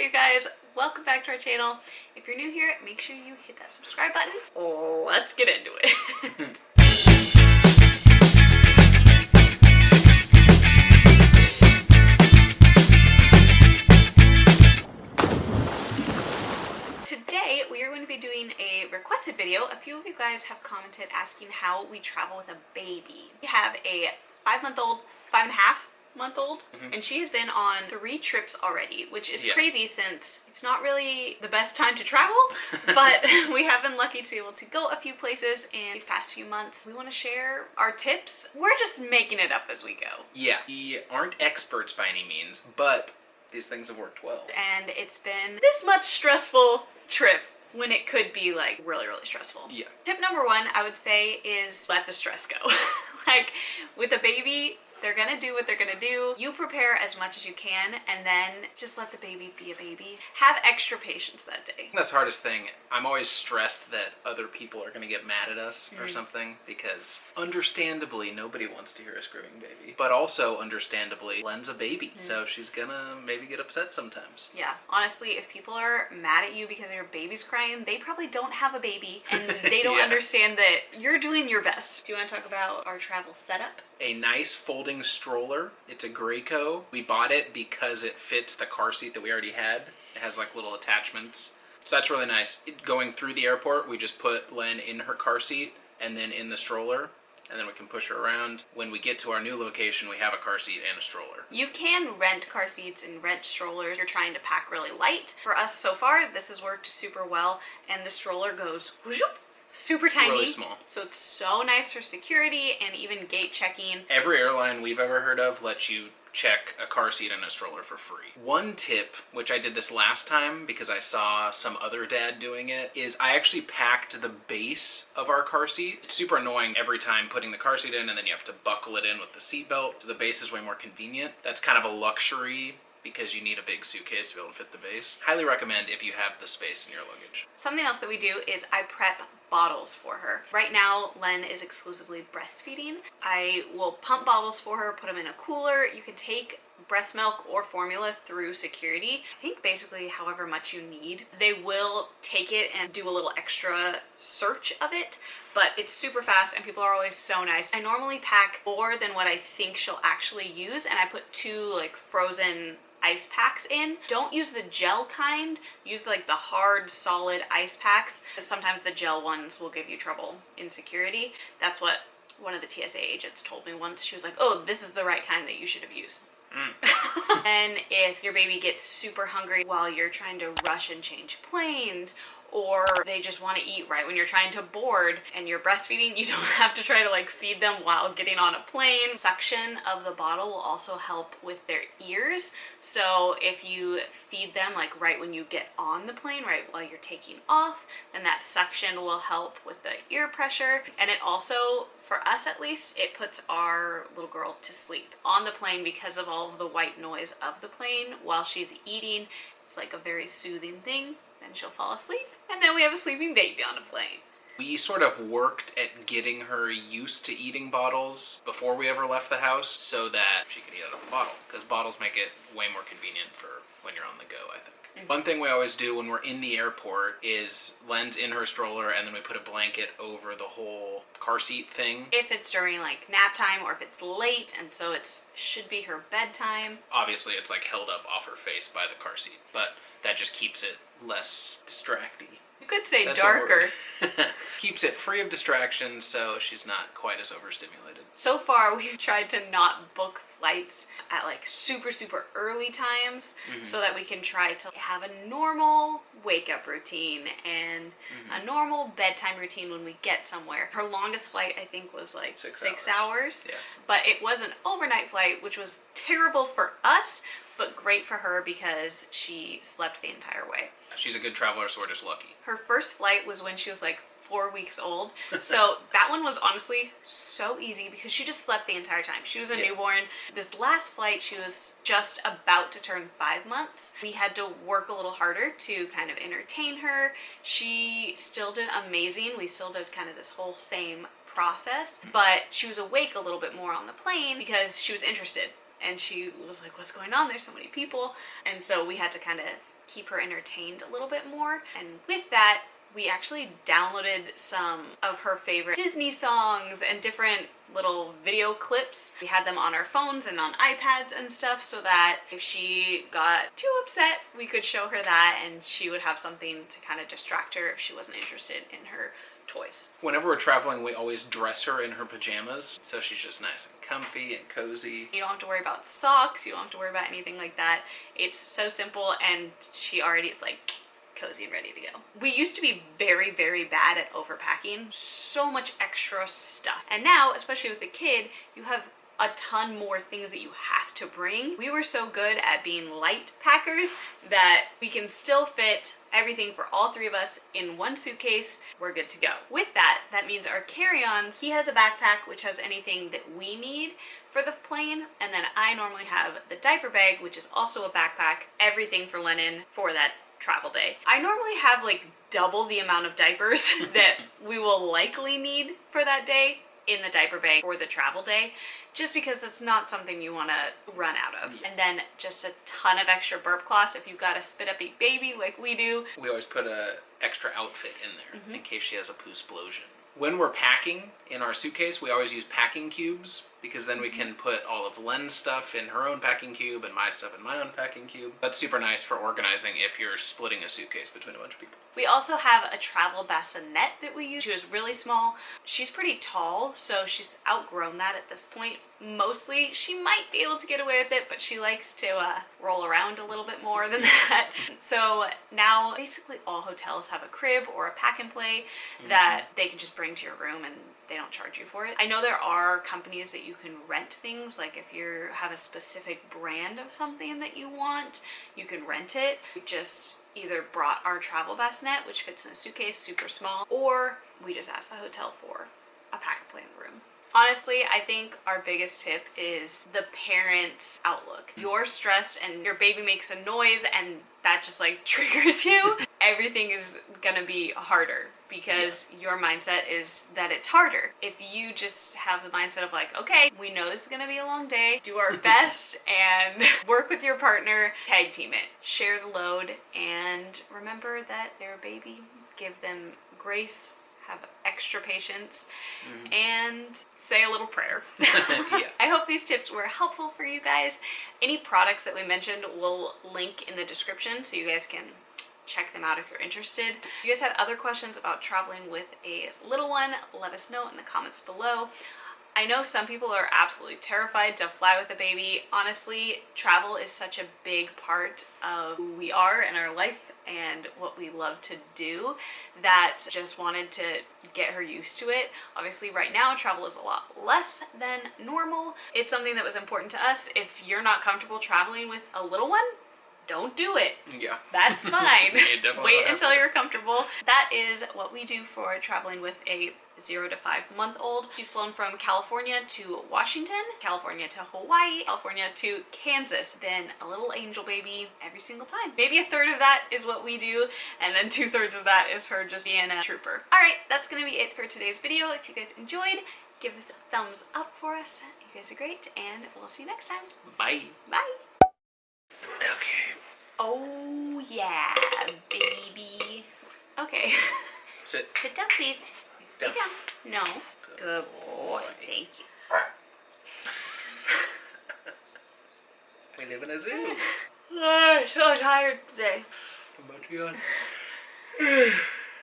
you guys? Welcome back to our channel. If you're new here, make sure you hit that subscribe button. Let's get into it. Today we are going to be doing a requested video. A few of you guys have commented asking how we travel with a baby. We have a 5-month-old, 5.5-month-old, and she has been on 3 trips already, which is crazy since it's not really the best time to travel, but we have been lucky to be able to go a few places in these past few months. We want to share our tips. We're just making it up as we go. Yeah, we aren't experts by any means, but these things have worked well. And it's been this much stressful trip when it could be like really stressful. Yeah. Tip number 1 I would say is let the stress go. Like with a baby, they're gonna do what they're gonna do. You prepare as much as you can and then just let the baby be a baby. Have extra patience that day. That's the hardest thing. I'm always stressed that other people are gonna get mad at us or something, because understandably nobody wants to hear a screaming baby. But also understandably, Len's a baby, so she's gonna maybe get upset sometimes. Yeah, honestly, if people are mad at you because your baby's crying, they probably don't have a baby and they don't understand that you're doing your best. Do you want to talk about our travel setup? A nice folding stroller. It's a Graco. We bought it because it fits the car seat that we already had. It has like little attachments. So that's really nice. Going through the airport, we just put Len in her car seat and then in the stroller, and then we can push her around. When we get to our new location, we have a car seat and a stroller. You can rent car seats and rent strollers if you're trying to pack really light. For us so far, this has worked super well, and the stroller goes whoop, super tiny, really small, so it's so nice for security and even gate checking. Every airline we've ever heard of lets you check a car seat and a stroller for free. One tip, which I did this last time because I saw some other dad doing it, is I actually packed the base of our car seat. It's super annoying every time putting the car seat in and then you have to buckle it in with the seat belt, so the base is way more convenient. That's kind of a luxury because you need a big suitcase to be able to fit the base. Highly recommend if you have the space in your luggage. Something else that we do is I prep bottles for her. Right now, Len is exclusively breastfeeding. I will pump bottles for her, put them in a cooler. You can take breast milk or formula through security. I think basically however much you need. They will take it and do a little extra search of it, but it's super fast and people are always so nice. I normally pack more than what I think she'll actually use, and I put 2 like frozen ice packs in. Don't use the gel kind, use like the hard solid ice packs, because sometimes the gel ones will give you trouble in security. That's what one of the TSA agents told me once. She was like, oh, this is the right kind that you should have used. And if your baby gets super hungry while you're trying to rush and change planes, or they just want to eat right when you're trying to board and you're breastfeeding, you don't have to try to like feed them while getting on a plane. Suction of the bottle will also help with their ears. So if you feed them like right when you get on the plane, right while you're taking off, then that suction will help with the ear pressure. And it also, for us at least, it puts our little girl to sleep on the plane because of all of the white noise of the plane while she's eating. It's like a very soothing thing. Then she'll fall asleep, and then we have a sleeping baby on a plane. We sort of worked at getting her used to eating bottles before we ever left the house so that she could eat out of a bottle, because bottles make it way more convenient for when you're on the go, I think. One thing we always do when we're in the airport is Len's in her stroller and then we put a blanket over the whole car seat thing. If it's during like nap time or if it's late and so it should be her bedtime. Obviously it's like held up off her face by the car seat, but that just keeps it less distracting. You could say that's darker. Keeps it free of distractions so she's not quite as overstimulated. So far we've tried to not book flights at like super early times so that we can try to have a normal wake up routine and a normal bedtime routine when we get somewhere. Her longest flight I think was like 6 hours. Yeah. But it was an overnight flight, which was terrible for us but great for her because she slept the entire way. She's a good traveler, so we're just lucky. Her first flight was when she was like 4 weeks old. So that one was honestly so easy because she just slept the entire time. She was a newborn. This last flight, she was just about to turn 5 months. We had to work a little harder to kind of entertain her. She still did amazing. We still did kind of this whole same process, but she was awake a little bit more on the plane because she was interested. And she was like, what's going on? There's so many people. And so we had to kind of keep her entertained a little bit more. And with that, we actually downloaded some of her favorite Disney songs and different little video clips. We had them on our phones and on iPads and stuff so that if she got too upset, we could show her that and she would have something to kind of distract her if she wasn't interested in her toys. Whenever we're traveling, we always dress her in her pajamas, so she's just nice and comfy and cozy. You don't have to worry about socks, you don't have to worry about anything like that. It's so simple and she already is like cozy and ready to go. We used to be very, very bad at overpacking. So much extra stuff. And now, especially with the kid, you have a ton more things that you have to bring. We were so good at being light packers that we can still fit everything for all three of us in one suitcase. We're good to go. With that, that means our carry-ons, he has a backpack which has anything that we need for the plane, and then I normally have the diaper bag, which is also a backpack, everything for Lennon for that travel day. I normally have like double the amount of diapers that we will likely need for that day in the diaper bag for the travel day, just because that's not something you want to run out of. Yeah. And then just a ton of extra burp cloths if you've got a spit up a baby like we do. We always put a extra outfit in there in case she has a poo-splosion. When we're packing in our suitcase, we always use packing cubes because then we can put all of Len's stuff in her own packing cube and my stuff in my own packing cube. That's super nice for organizing if you're splitting a suitcase between a bunch of people. We also have a travel bassinet that we use. She was really small. She's pretty tall, so she's outgrown that at this point. Mostly, she might be able to get away with it, but she likes to roll around a little bit more than that. So now, basically all hotels have a crib or a pack and play that they can just bring to your room and they don't charge you for it. I know there are companies that you can rent things, like if you have a specific brand of something that you want, you can rent it. We just either brought our travel bassinet, which fits in a suitcase, super small, or we just asked the hotel for a pack and play in the room. Honestly, I think our biggest tip is the parent's outlook. You're stressed and your baby makes a noise and that just like triggers you. Everything is gonna be harder because your mindset is that it's harder. If you just have the mindset of like, okay, we know this is gonna be a long day, do our best and work with your partner, tag team it, share the load, and remember that they're a baby, give them grace, have extra patience, and say a little prayer. Yeah. I hope these tips were helpful for you guys. Any products that we mentioned will link in the description so you guys can check them out if you're interested. If you guys have other questions about traveling with a little one, let us know in the comments below. I know some people are absolutely terrified to fly with a baby. Honestly, travel is such a big part of who we are in our life and what we love to do that just wanted to get her used to it. Obviously, right now, travel is a lot less than normal. It's something that was important to us. If you're not comfortable traveling with a little one, don't do it. Yeah. That's fine. Wait until to. you're comfortable. That is what we do for traveling with a 0 to 5 month old. She's flown from California to Washington, California to Hawaii, California to Kansas, then a little angel baby every single time. Maybe a third of that is what we do, and then 2/3 of that is her just being a trooper. Alright, that's gonna be it for today's video. If you guys enjoyed, give this a thumbs up for us. You guys are great, and we'll see you next time. Bye. Bye. Okay. Oh yeah, baby. Okay. Sit. Sit down, please. Down. Sit down. No. Good boy. Thank you. We live in a zoo. I'm so tired today. How about you?